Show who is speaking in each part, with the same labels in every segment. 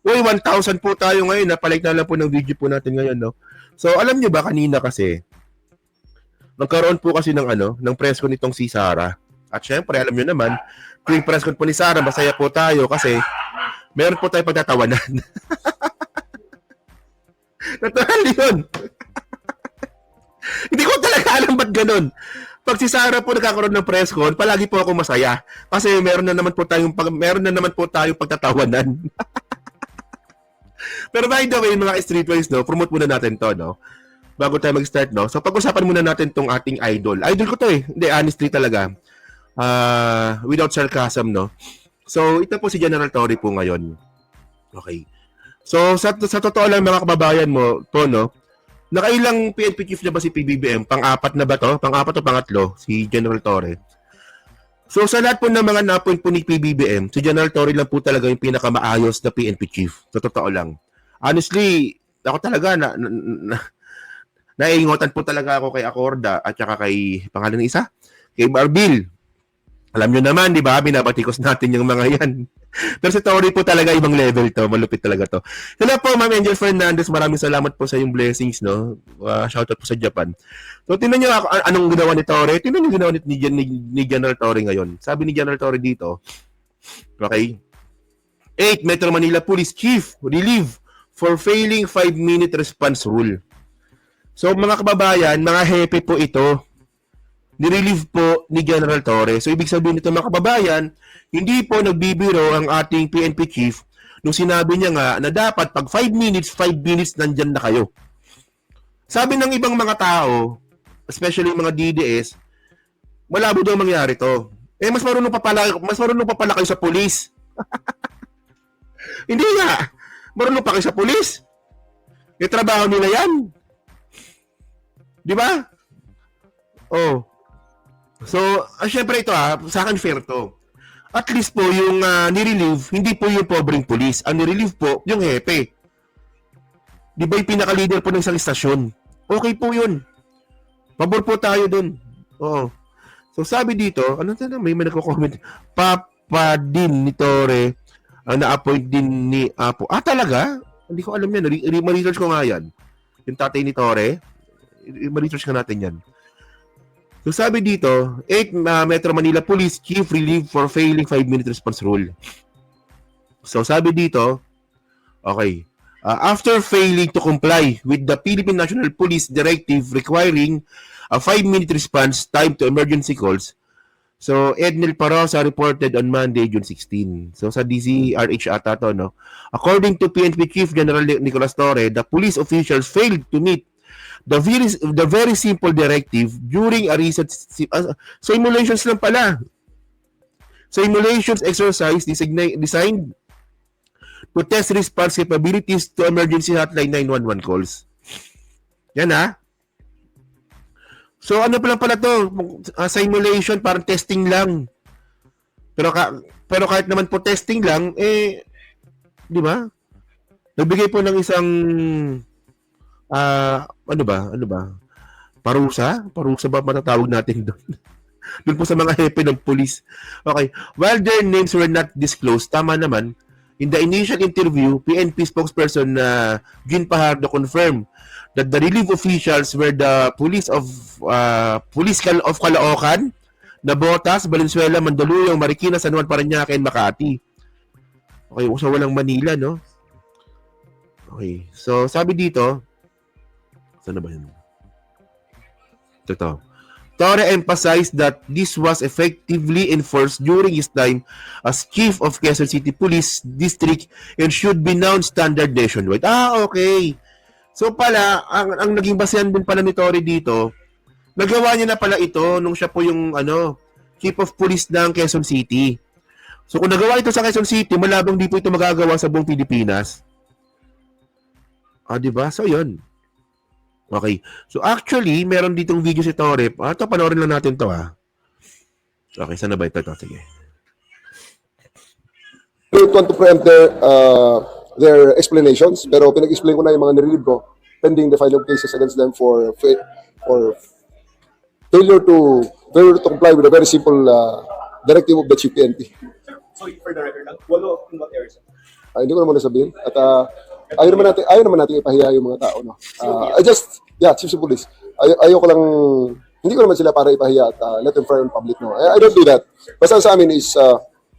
Speaker 1: Uy, 1,000 po tayo ngayon. Napalik na lang po ng video po natin ngayon, no? So, alam nyo ba, kanina kasi, nagkaroon po kasi ng press con nitong si Sarah. At syempre, alam nyo naman, tuwing press con po ni Sarah, masaya po tayo kasi meron po tayo pagtatawanan. Natural yun. Hindi ko talaga alam ba't ganun. Pag si Sarah po nagkakaroon ng press con, palagi po ako masaya. Kasi meron na naman po tayong pagtatawanan. Pero by the way, mga streetwise, no, promote muna natin to, no? Bago tayo mag-start, no? So, pag-usapan muna natin tong ating idol. Idol ko to eh. Hindi, honestly talaga. Without sarcasm, no? So, ito po si General Torre po ngayon. Okay. So, sa totoo lang mga kababayan mo, to, no? Nakailang PNP chief na ba si PBBM? Pang-apat na ba to? Pang-apat o pangatlo? Si General Torre. So, sa lahat po ng mga na-appoint po ni PBBM, si General Torre lang po talaga yung pinakamaayos na PNP chief. Sa totoo lang. Honestly, ako talaga naiingotan po talaga ako kay Acorda at saka kay pangalan ng isa, kay Barbil. Alam nyo naman, di ba? Binabatikos natin yung mga yan. Pero si Torre po talaga ibang level to. Malupit talaga to. Hello po, Ma'am Angel Fernandez. Maraming salamat po sa yung blessings, no? Shoutout po sa Japan. So, tingnan nyo anong ginawa ni Torre. Tingnan nyo ginawa ni General Torre ngayon. Sabi ni General Torre dito, okay, 8 Metro Manila Police Chief relieve for failing 5-minute response rule. So, mga kababayan, mga happy po ito. Nirelieve po ni General Torre. So, ibig sabihin nito mga kababayan, hindi po nagbibiro ang ating PNP chief nung sinabi niya nga na dapat pag 5 minutes nandyan na kayo. Sabi ng ibang mga tao, especially mga DDS, malabo daw mangyari to. Eh, mas marunong pa pala kayo sa police. Hindi nga. Marunong pa kayo sa police. Yung trabaho nila yan. Di ba? Oh. So, syempre ito sa akin fair to. At least po yung nirelieve, hindi po yung pobreng police. Ang nirelieve po, yung hepe. Di ba yung pinaka-leader po ng isang istasyon? Okay po yun. Pabor po tayo dun. Oo. So, sabi dito, may nagko-comment, Papa din ni Torre, ang na-appoint din ni Apo. Talaga? Hindi ko alam yan. Ma-research ko nga yan. Yung tatay ni Torre, ma-research ka natin yan. So sabi dito, 8 Metro Manila Police Chief relieved for failing 5-minute response rule. So sabi dito, okay, after failing to comply with the Philippine National Police Directive requiring a 5-minute response time to emergency calls, so Ednel Parosa reported on Monday, June 16. So sa DZRH ata to, no? According to PNP Chief General Nicolas Torre, the police officials failed to meet the very simple directive during a recent simulations lang pala. Simulations exercise designed to test response capabilities to emergency hotline 911 calls. Yan So ano pala to? Simulation, parang testing lang. Pero kahit naman po testing lang, di ba? Nagbigay po ng isang ano ba? Parusa ba matatawag natin doon? Doon po sa mga hepe ng police. Okay. While their names were not disclosed, tama naman, in the initial interview, PNP spokesperson Jean Pajardo confirmed that the relief officials were the police of Caloocan, Navotas, Valenzuela, Mandaluyong, Marikina, San Juan, Parañaque, and Makati. Okay, so walang Manila, no? Okay. So, sabi dito, saan ba yun? Ito. Torre emphasized that this was effectively enforced during his time as Chief of Quezon City Police District and should be non-standard nationwide. Okay. So pala, ang naging basehan din pala ni Torre dito, nagawa niya na pala ito nung siya po yung Chief of Police ng Quezon City. So kung nagawa ito sa Quezon City, malabang di po ito magagawa sa buong Pilipinas. Diba? So yun. Okay. So actually, meron ditong video si Torre. Ito, panoorin lang natin to Okay, saan na ba ito? Sige.
Speaker 2: I want to preempt their explanations, pero pinag-explain ko na yung mga nirelieve ko pending the filing of cases against them for failure to comply with a very simple directive of the Chief PNP.
Speaker 3: So for the record lang, walo in what areas?
Speaker 2: Hindi ko na muna sabihin. At ayaw naman natin ipahiya yung mga tao. No? Chief of police. Ayaw ko lang, hindi ko naman sila para ipahiya at let them fire in public. No? I don't do that. Basta sa amin is,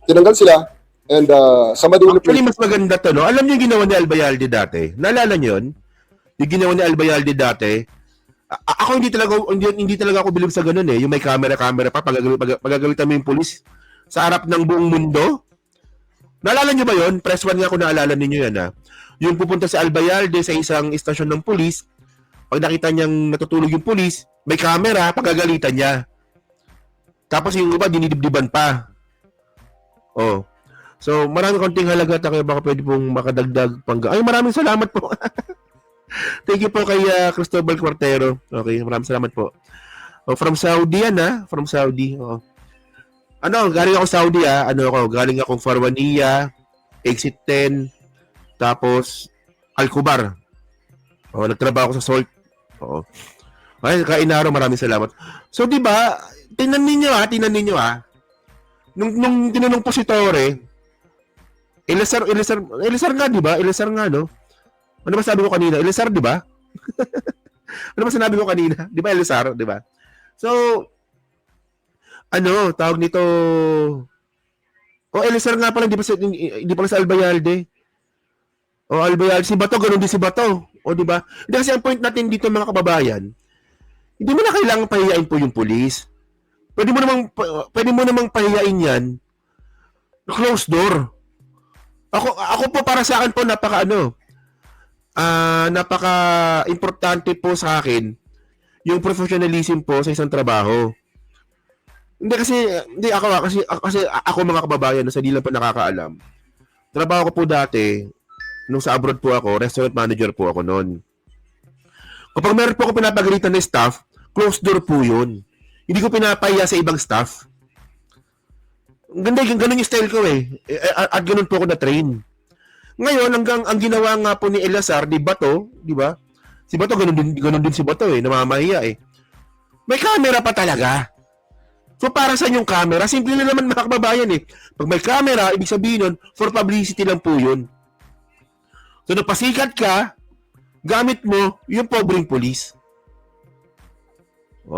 Speaker 2: tinanggal sila and somebody will
Speaker 1: Actually, mas maganda to, no? Alam niyo yung ginawa ni Albayalde dati? Naalala niyo yun? Yung ginawa ni Albayalde dati? Ako hindi talaga ako bilib sa ganun eh. Yung may camera pa, pagagalitan mo yung pulis sa harap ng buong mundo. Naalala niyo ba yun? Press 1 nga kung naalala ninyo yan ha. Yung pupunta si Albayalde sa isang istasyon ng pulis, pag nakita niyang natutulog yung pulis, may camera, pagagalitan niya. Tapos yung iba, dinidibdiban pa. Oh. So, maraming konting halaga kaya baka pwede pong makadagdag pang... Ay, maraming salamat po. Thank you po kay Cristobal Cuartero. Okay, maraming salamat po. Oh, from Saudi yan ha. From Saudi. Oh. Galing ako Saudi galing akong Farwania, Exit 10, tapos Al-Kubar. Oh, nagtrabaho ako sa Salt. Oo. Ay, Kainaro, maraming salamat. So, di ba, tingnan ninyo nung tinanong po si Torre, Elazar nga, di ba? Elazar nga, no? Ano ba sabi ko kanina? Elazar, di ba? Ano ba sinabi ko kanina? Di ba Elazar, di ba? So, tawag nito, Elazar nga pala, hindi pala sa Albayalde. Albayalde, si Bato, ganun din si Bato. Di ba? Hindi kasi ang point natin dito mga kababayan, hindi mo na kailangan pahiyain po yung pulis. Pwede mo namang pahiyain yan closed door. Ako po para sa akin po napaka importante po sa akin yung professionalism po sa isang trabaho. Kasi ako mga kababayan na sa di lang po nakakaalam. Trabaho ko po dati nung sa abroad po ako, restaurant manager po ako noon. Kapag meron po ako pinapagalitan ng staff, closed door po yun. Hindi ko pinapahiya sa ibang staff. Ganun yung style ko eh. At ganun po ako na-train. Ngayon, ang ginawa nga po ni Elazar, di Bato, di ba? Si Bato, ganun din si Bato eh, namamahiya eh. May camera pa talaga. So para sa yung camera, simple na naman mga kababayan eh. Pag may camera, ibig sabihin nun, for publicity lang po yun. So napasikat ka, gamit mo yung pobreng police.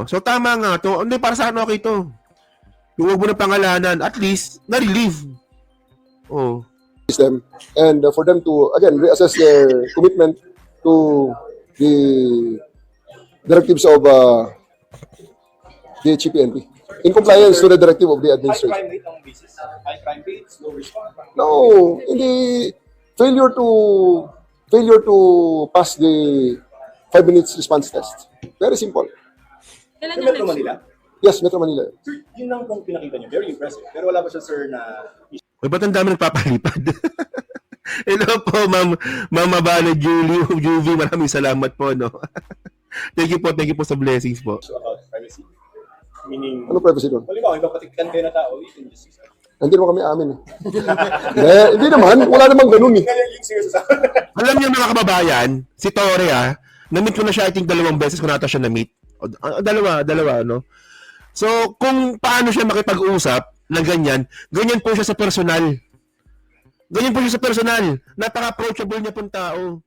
Speaker 1: So tama nga to. Hindi, para sa akin okay to. Yung huwag mo na pangalanan, at least, na-relieve.
Speaker 2: System and for them to, again, reassess their commitment to the directives of the GPNP. In compliance to the directive of the administration.
Speaker 3: High crime rate ang basis. High crime rates, low response.
Speaker 2: No, hindi. Failure to pass the 5 minutes response test. Very simple.
Speaker 3: Sa Metro Manila?
Speaker 2: Yes, Metro Manila.
Speaker 3: Sir, yun lang pong pinakita niyo. Very impressive. Pero wala ba siya, sir, na...
Speaker 1: Ba't ang dami nagpapalipad? Hello po, Ma'am Mabane Juvie, maraming salamat po, no? Thank you po sa blessings po.
Speaker 3: about privacy? Meaning,
Speaker 2: Ano privacy doon?
Speaker 3: halimbawa, ipapatikan kayo na tao, you can just use that.
Speaker 2: Hindi naman kami amin hindi naman. Wala namang ganun eh.
Speaker 3: Kaya yung seryoso sa
Speaker 1: Alam niyo mga kababayan, si Torre na-meet ko na siya, I think 2 beses ko nata siya na-meet. Dalawa, no? So, kung paano siya makipag-usap na ganyan po siya sa personal. Ganyan po siya sa personal. Napaka-approachable niya pong tao.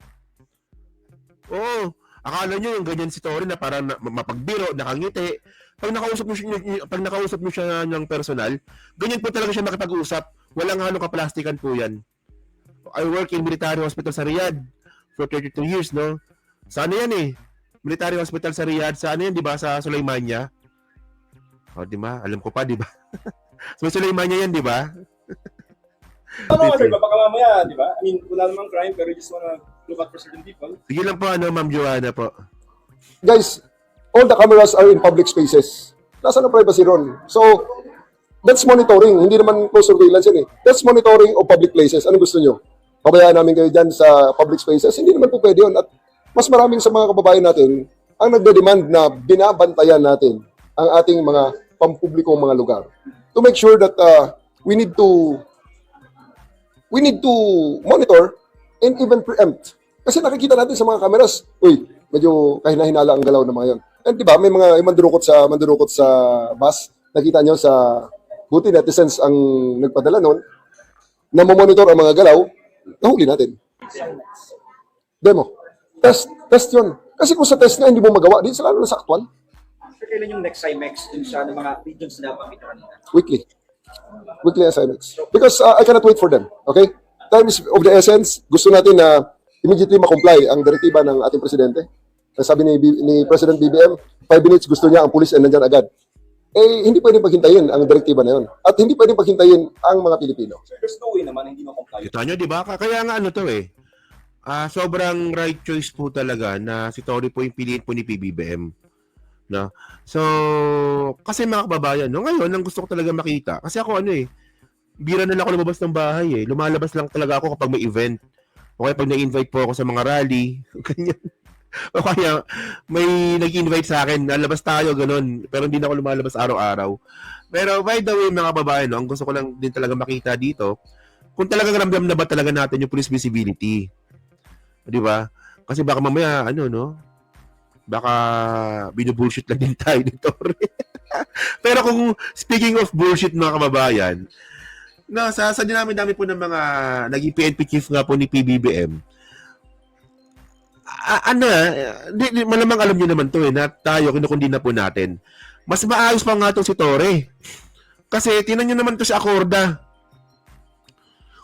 Speaker 1: Akala niyo yung ganyan si Torre na parang mapagbiro, nakangiti. Pag nakausap mo siya ng personal, ganyan po talaga siya makipag-usap. Walang halong kaplastikan po yan. I work in military hospital sa Riyadh for 32 years, no? Saan yan eh? Military hospital sa Riyadh, saan yan, di ba? Sa Sulaimania. Di ba? Alam ko pa, di ba? So, Sulaimania yan, di ba?
Speaker 3: Ano nga, sir, baka mamaya, di ba? I mean, wala namang crime, pero you just wanna look out for certain people.
Speaker 1: Sige lang po, Ma'am Joanna po.
Speaker 2: Guys, all the cameras are in public spaces. Nasaan ang privacy ron? So, that's monitoring. Hindi naman po surveillance yan eh. That's monitoring of public places. Anong gusto nyo? Pabayaan namin kayo dyan sa public spaces? Hindi naman po pwede yun. At mas maraming sa mga kababayan natin ang nagde-demand na binabantayan natin ang ating mga pampublikong mga lugar. To make sure that we need to monitor and even preempt. Kasi nakikita natin sa mga cameras, medyo kahina-hinala ang galaw ng mga yon. And di ba, may mga mandurukot sa bus. Nakita nyo sa buti netizens ang nagpadala noon na monitor ang mga galaw nahuli natin. Demo. Test yun. Kasi kung sa test nga hindi mo magawa, di sa lalo na sa actual.
Speaker 4: So, kailan yung next IMEX dun sa mga regions na nabanggit nyo kanina?
Speaker 2: Weekly. Weekly assignments. Because I cannot wait for them. Okay? Time is of the essence. Gusto natin na immediately makomply ang direktiba ng ating presidente. Sabi ni President BBM, 5 minutes gusto niya ang pulis ay nandyan agad. Eh, hindi pwedeng paghintayin ang direktiba na yun. At hindi pwedeng paghintayin ang mga Pilipino.
Speaker 3: So, there's no way naman hindi ma-comply.
Speaker 1: Kita nyo, di ba? Kaya nga ano to eh. Sobrang right choice po talaga na si Tory po yung piliin po ni PBBM. No? So, kasi mga kababayan, no? Ngayon, ang gusto ko talaga makita. Kasi ako ano eh, bira na lang ako lumabas ng bahay eh. Lumalabas lang talaga ako kapag may event. O kaya pag na-invite po ako sa mga rally. Ganyan. O kaya may nag-invite sa akin, lalabas tayo, ganun. Pero hindi na ako lumalabas araw-araw. Pero by the way, mga kababayan, no, ang gusto ko lang din talaga makita dito, kung talagang ramdam na ba talaga natin yung police visibility. Di ba? Kasi baka mamaya, ano, no? Baka binubullshit lang din tayo dito. Pero kung speaking of bullshit, mga kababayan, no, sa dinami-dami po ng mga naging PNP chief nga po ni PBBM, malamang alam nyo naman to eh, na tayo, kinukundi na po natin. Mas maayos pa nga to si Tore. Kasi, tinan nyo naman to si Acorda.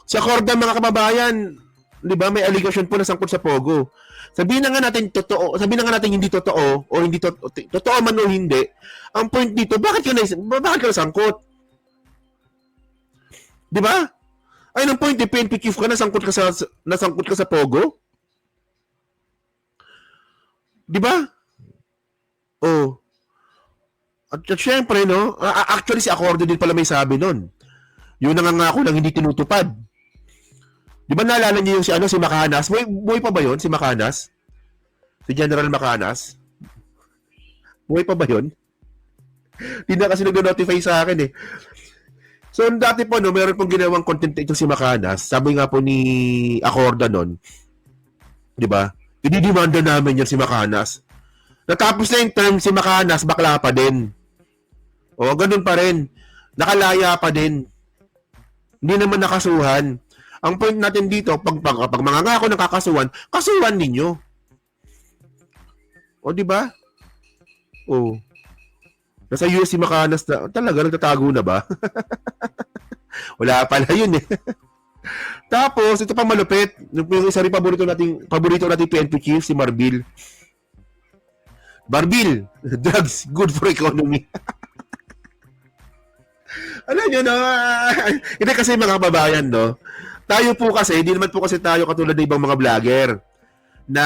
Speaker 1: Si Acorda, mga kababayan, di ba, may allegation po na sangkot sa Pogo. Sabihin na nga natin totoo, sabihin na nga natin hindi totoo, o hindi totoo man o hindi, ang point dito, bakit ka nasangkot? Di ba? Ay, ang point, PNP chief ka, nasangkot ka sa Pogo? Di ba? Oh. At syempre, no? Actually, si Acordo din pala may sabi nun. Yung nangangako lang hindi tinutupad. Di ba naalala niyo yung si Macanas? Buhay pa ba yun, si Macanas? Si General Macanas? Buhay pa ba yun? Hindi na kasi nag-notify sa akin eh. So, dati po, no, meron pong ginawang content ito si Macanas. Sabi nga po ni Acorda nun. Di ba? Ididimanda namin yan si Macanas. Natapos na yung term si Macanas, bakla pa din. O, ganun pa rin. Nakalaya pa din. Hindi naman nakasuhan. Ang point natin dito, pag mga ngako ng kakasuhan, kasuhan ninyo. O, di ba? O. Nasa US si Macanas na, talaga, nagtatago na ba? Wala pala yun eh. Tapos, ito pa malupit. Yung isa rin paborito nating PNP chief, si Marbil. Marbil, drugs, good for economy. Alam nyo, no? Hindi kasi mga kababayan, no? Tayo po kasi, hindi naman po kasi tayo katulad ng ibang mga vlogger na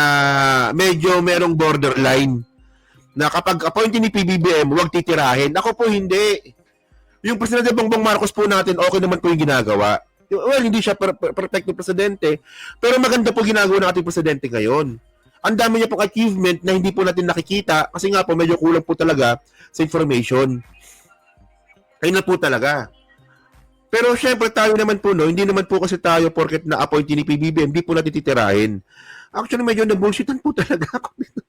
Speaker 1: medyo merong borderline na kapag appointee ni PBBM, huwag titirahin. Ako po hindi. Yung Presidente Bongbong Marcos po natin, okay naman po yung ginagawa. Well, hindi siya perfect na presidente, pero maganda po ginagawa ng ating presidente ngayon. Ang dami niya pong achievement na hindi po natin nakikita kasi nga po medyo kulang po talaga sa information. Ayun na po talaga. Pero syempre tayo naman po, no, hindi naman po kasi tayo porket na appointee ni PBBM, hindi po natin titirahin. Actually, medyo na-bullshitan po talaga ako dito.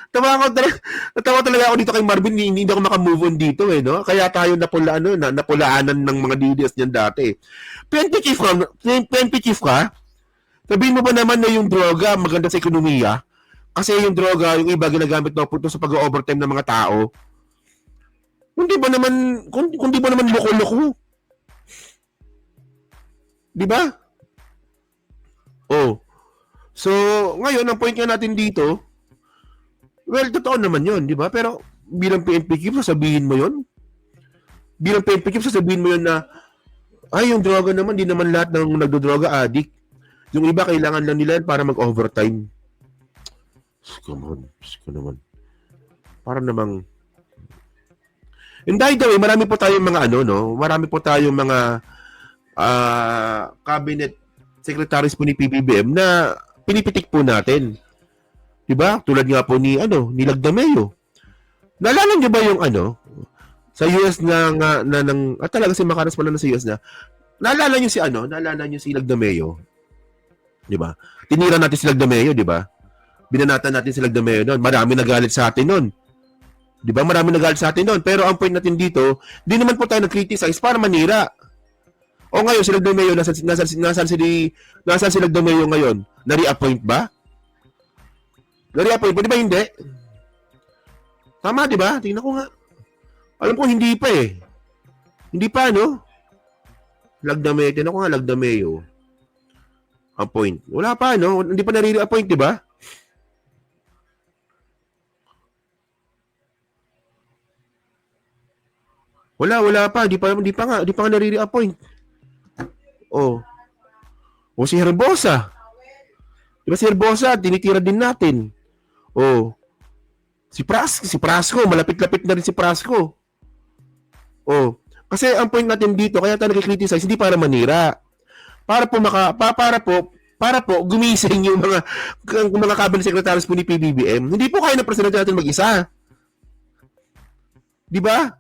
Speaker 1: Natawa talaga ako dito kay Marvin, hindi ako makamove on dito eh, no? Kaya tayo napulaanan ng mga DDS niyan dati. PNP chief ka? Sabihin mo ba naman na yung droga maganda sa ekonomiya? Kasi yung droga, yung iba ginagamit na po sa pag-overtime ng mga tao. Kundi ba naman loko-loko? Di ba? Oh. So, ngayon, ang point nga natin dito, well, totoo naman yun, di ba? Pero bilang PNP chief, sasabihin mo yun? Bilang PNP chief, sasabihin mo yun na, ay, yung droga naman, di naman lahat ng nagdodroga addict. Yung iba, kailangan lang nila para mag-overtime. Come on. Para namang... And by the way, marami po tayong mga marami po tayong mga cabinet secretaries po ni PBBM na pinipitik po natin. Diba? Tulad nga po ni Lagdameo. Naalala niyo ba yung sa US talaga si Macanas pala na sa US na. Naalala niyo si Lagdameo. Diba? Tinira natin si Lagdameo, diba? Binanatan natin si Lagdameo noon. Marami nagalit sa atin noon. Diba? Marami nagalit sa atin noon. Pero ang point natin dito, di naman po tayo nag-criticize para manira. O ngayon, si Lagdameo, nasan si Lagdameo ngayon? Na-reappoint ba? Na-reappoint ba? Di ba hindi? Tama, di ba? Tingnan ko nga. Alam ko, hindi pa eh. Hindi pa, no? Lagdameo. Tingnan ko nga, Lagdameo. Appoint. Wala pa, no? Hindi pa nare-reappoint, di ba? Wala pa. Di pa nga nare-reappoint. Oh. O si Herbosa. Di ba si Herbosa, tinitira din natin. Oh. Si Prasco, malapit-lapit na rin si Prasco. Oh. Kasi ang point natin dito, kaya tayo nag-criticize, hindi para manira. Para po gumising yung mga cabinet secretaries po ni PBBM. Hindi po kaya ng presidente natin mag-isa. Di ba?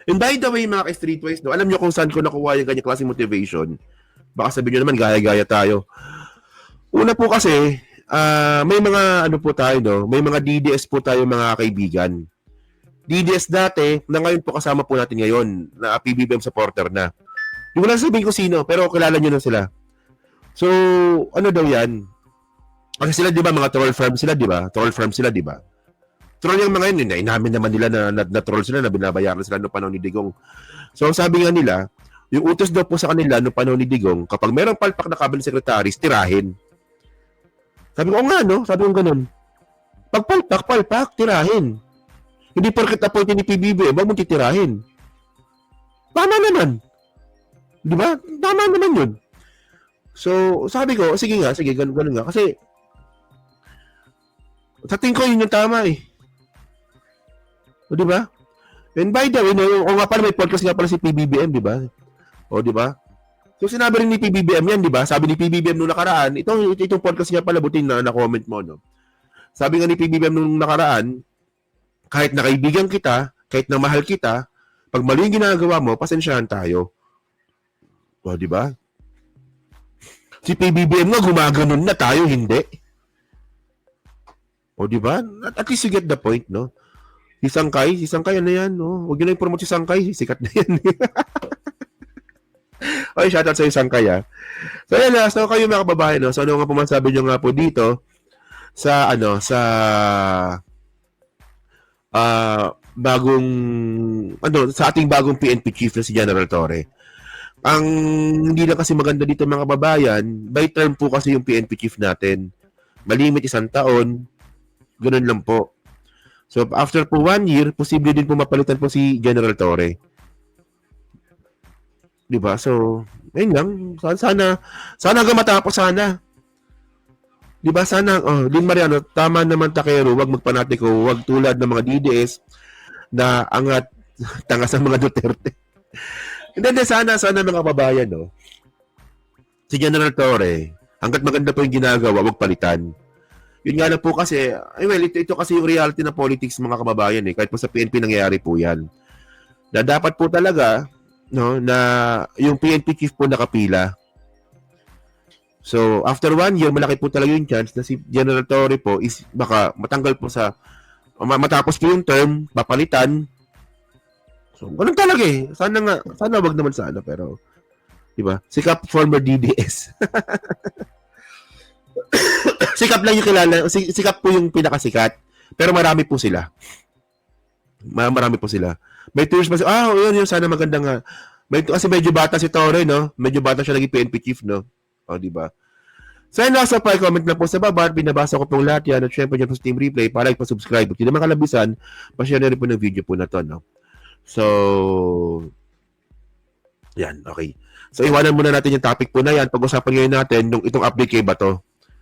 Speaker 1: And by the way, mga ka-streetwise, no, alam nyo kung saan ko nakuha yung ganyang klaseng motivation. Baka sabihin nyo naman, gaya-gaya tayo. Una po kasi, may mga ano po tayo, no? May mga DDS po tayo, mga kaibigan. DDS dati, na ngayon po kasama po natin ngayon, na PBBM supporter na. Hindi ko lang sabihin ko sino, pero kilala nyo na sila. So, ano daw yan? Kasi sila, di ba, mga troll farm sila, di ba? Troll farm sila, di ba? Troll yung mga yun, inamin naman nila na troll sila, na binabayaran sila noong panahon ni Digong. So, sabi nga nila, yung utos daw po sa kanila noong panahon ni Digong, kapag merong palpak na cabinet secretaries, tirahin. Sabi ko, nga, no? Sabi ko ganun. Pag palpak, tirahin. Hindi porket appointee ni PBBM, wag mong titirahin. Tama naman. Di ba? Tama naman yun. So, sabi ko, sige, ganun nga. Kasi, sa tingin ko, yun yung tama eh. O, di ba? And by the way, no, o nga pala, may podcast nga pala si PBBM, di ba? O, di ba? So, sinabi rin ni PBBM yan, di ba? Sabi ni PBBM nung nakaraan, itong podcast nga pala, buti na comment mo, no? Sabi nga ni PBBM nung nakaraan, kahit na kaibigan kita, kahit na mahal kita, pag mali yung ginagawa mo, pasensyahan tayo. O, di ba? Si PBBM nga, gumaganon na tayo, hindi. O, di ba? At least you get the point, no? Si Sangkay, ano yan, no? Huwag nyo na i-promote si Sangkay, sikat na yan. Okay, shoutout sa Sangkay, ah. So, yan, so kayo mga kababayan, no? So, ano nga pumasabi nyo nga po dito sa, sa ating bagong PNP chief na si General Torre. Ang hindi lang kasi maganda dito mga kababayan, by term po kasi yung PNP chief natin. Malimit 1 taon, ganun lang po. So after po 1 year, posible din po mapalitan po si General Torre. Diba? So, ayun lang. Sana hanggang matapos sana. Diba? Sana, Lin Mariano, tama naman Takero, wag magpanatiko, wag tulad ng mga DDS na angat tangas ng mga Duterte. And then, sana mga kababayan, no? Si General Torre, hanggat maganda po yung ginagawa, wag palitan. Yun nga lang po kasi, ito kasi yung reality na politics mga kababayan, eh. Kahit po sa PNP nangyayari po yan. Na dapat po talaga, no, na yung PNP chief po nakapila. So, after 1 year, malaki po talaga yung chance na si General Torre po is baka matanggal po matapos po yung term, papalitan. So, ganun talaga eh. Sana wag naman sana, pero, di ba? Sikap former DDS. Sikap lang yung kilala. Sikap po yung pinakasikat. Pero marami po sila. Marami po sila. May tours pa yun, sana maganda nga. Kasi medyo bata si Torre, no? Medyo bata siya naging PNP chief, no? O, di ba? So, yun nasa comment na po sa baba. Binabasa ko pong lahat yan. At syempre dyan po sa Team Replay. Para ipa-subscribe. Kung hindi naman kalabisan, pa-share na rin po ng video po na to, no? So, yan. Okay. So, iwanan muna natin yung topic po na yan. Pag-usapan ngayon natin itong update kay Bato.